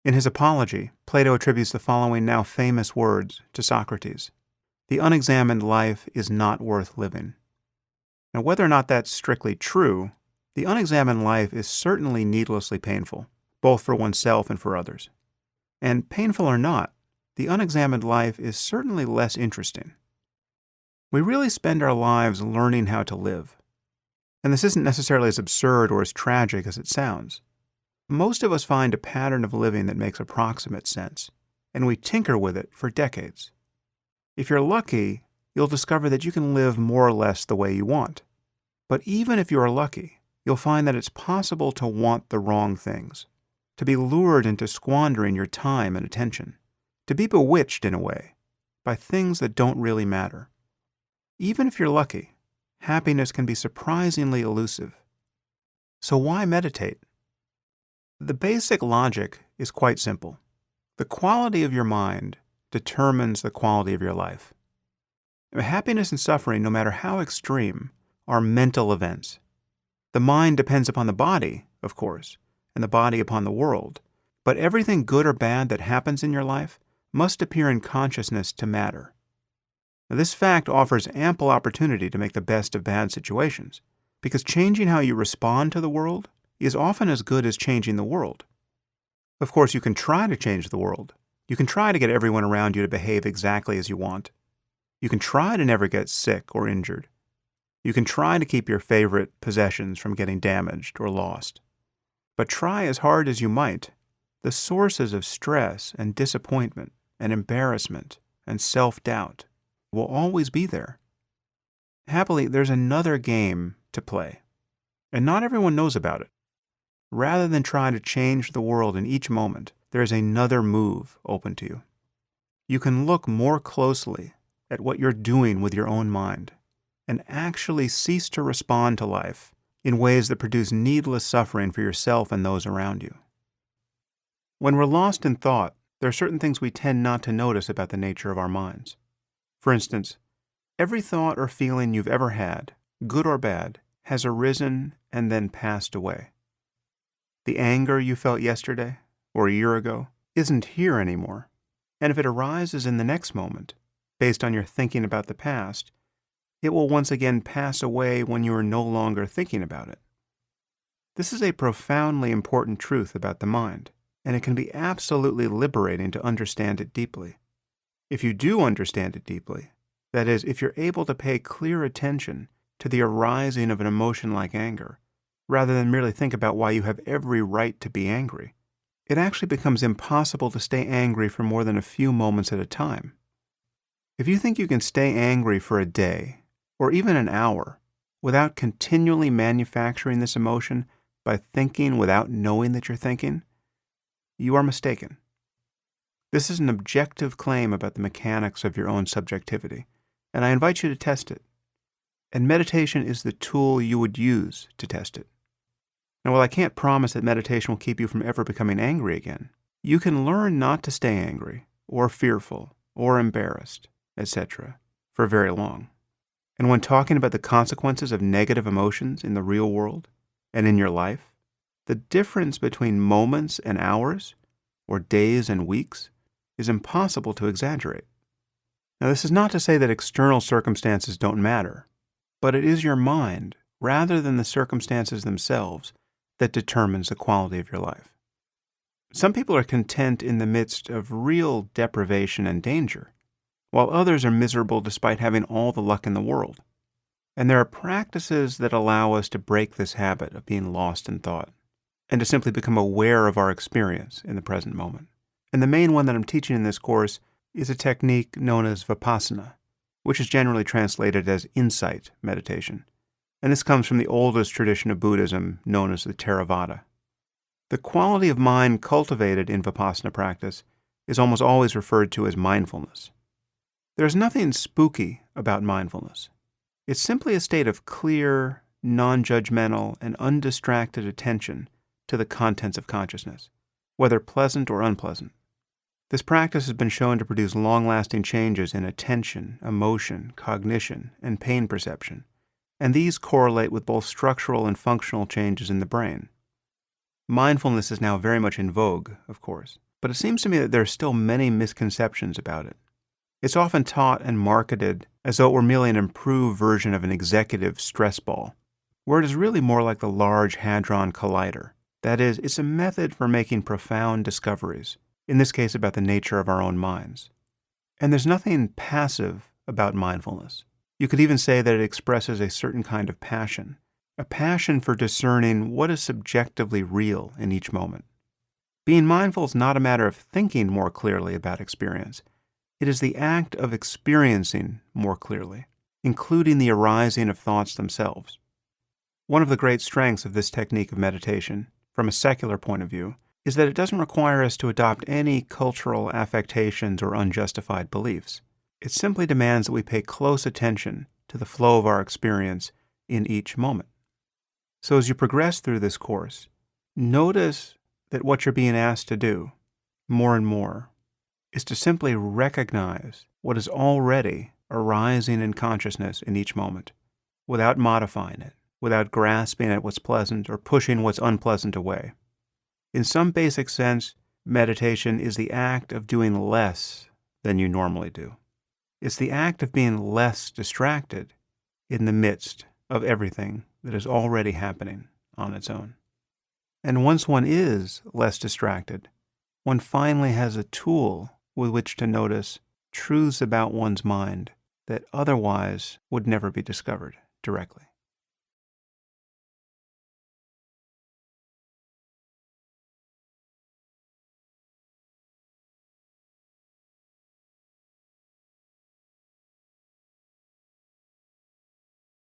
In his Apology, Plato attributes the following now famous words to Socrates: "The unexamined life is not worth living." Now, whether or not that's strictly true, the unexamined life is certainly needlessly painful, both for oneself and for others. And painful or not, the unexamined life is certainly less interesting. We really spend our lives learning how to live. And this isn't necessarily as absurd or as tragic as it sounds. Most of us find a pattern of living that makes approximate sense, and we tinker with it for decades. If you're lucky, you'll discover that you can live more or less the way you want. But even if you are lucky, you'll find that it's possible to want the wrong things, to be lured into squandering your time and attention, to be bewitched in a way by things that don't really matter. Even if you're lucky, happiness can be surprisingly elusive. So why meditate? The basic logic is quite simple. The quality of your mind determines the quality of your life. Happiness and suffering, no matter how extreme, are mental events. The mind depends upon the body, of course, and the body upon the world, but everything good or bad that happens in your life must appear in consciousness to matter. Now, this fact offers ample opportunity to make the best of bad situations, because changing how you respond to the world is often as good as changing the world. Of course, you can try to change the world. You can try to get everyone around you to behave exactly as you want. You can try to never get sick or injured. You can try to keep your favorite possessions from getting damaged or lost. But try as hard as you might, the sources of stress and disappointment and embarrassment and self-doubt will always be there. Happily, there's another game to play, and not everyone knows about it. Rather than try to change the world in each moment, there is another move open to you. You can look more closely at what you're doing with your own mind and actually cease to respond to life in ways that produce needless suffering for yourself and those around you. When we're lost in thought, there are certain things we tend not to notice about the nature of our minds. For instance, every thought or feeling you've ever had, good or bad, has arisen and then passed away. The anger you felt yesterday or a year ago isn't here anymore, and if it arises in the next moment, based on your thinking about the past, it will once again pass away when you are no longer thinking about it. This is a profoundly important truth about the mind, and it can be absolutely liberating to understand it deeply. If you do understand it deeply, that is, if you're able to pay clear attention to the arising of an emotion like anger, rather than merely think about why you have every right to be angry, it actually becomes impossible to stay angry for more than a few moments at a time. If you think you can stay angry for a day, or even an hour, without continually manufacturing this emotion by thinking without knowing that you're thinking, you are mistaken. This is an objective claim about the mechanics of your own subjectivity, and I invite you to test it. And meditation is the tool you would use to test it. Now, while I can't promise that meditation will keep you from ever becoming angry again, you can learn not to stay angry, or fearful, or embarrassed, etc., for very long. And when talking about the consequences of negative emotions in the real world and in your life, the difference between moments and hours, or days and weeks, is impossible to exaggerate. Now, this is not to say that external circumstances don't matter, but it is your mind, rather than the circumstances themselves, that determines the quality of your life. Some people are content in the midst of real deprivation and danger, while others are miserable despite having all the luck in the world. And there are practices that allow us to break this habit of being lost in thought, and to simply become aware of our experience in the present moment. And the main one that I'm teaching in this course is a technique known as Vipassana, which is generally translated as insight meditation. And this comes from the oldest tradition of Buddhism, known as the Theravada. The quality of mind cultivated in Vipassana practice is almost always referred to as mindfulness. There's nothing spooky about mindfulness. It's simply a state of clear, non-judgmental, and undistracted attention to the contents of consciousness, whether pleasant or unpleasant. This practice has been shown to produce long-lasting changes in attention, emotion, cognition, and pain perception, and these correlate with both structural and functional changes in the brain. Mindfulness is now very much in vogue, of course, but it seems to me that there are still many misconceptions about it. It's often taught and marketed as though it were merely an improved version of an executive stress ball, where it is really more like the Large Hadron Collider. That is, it's a method for making profound discoveries, in this case about the nature of our own minds. And there's nothing passive about mindfulness. You could even say that it expresses a certain kind of passion, a passion for discerning what is subjectively real in each moment. Being mindful is not a matter of thinking more clearly about experience. It is the act of experiencing more clearly, including the arising of thoughts themselves. One of the great strengths of this technique of meditation, from a secular point of view, is that it doesn't require us to adopt any cultural affectations or unjustified beliefs. It simply demands that we pay close attention to the flow of our experience in each moment. So as you progress through this course, notice that what you're being asked to do, more and more, is to simply recognize what is already arising in consciousness in each moment, without modifying it, without grasping at what's pleasant or pushing what's unpleasant away. In some basic sense, meditation is the act of doing less than you normally do. It's the act of being less distracted in the midst of everything that is already happening on its own. And once one is less distracted, one finally has a tool with which to notice truths about one's mind that otherwise would never be discovered directly.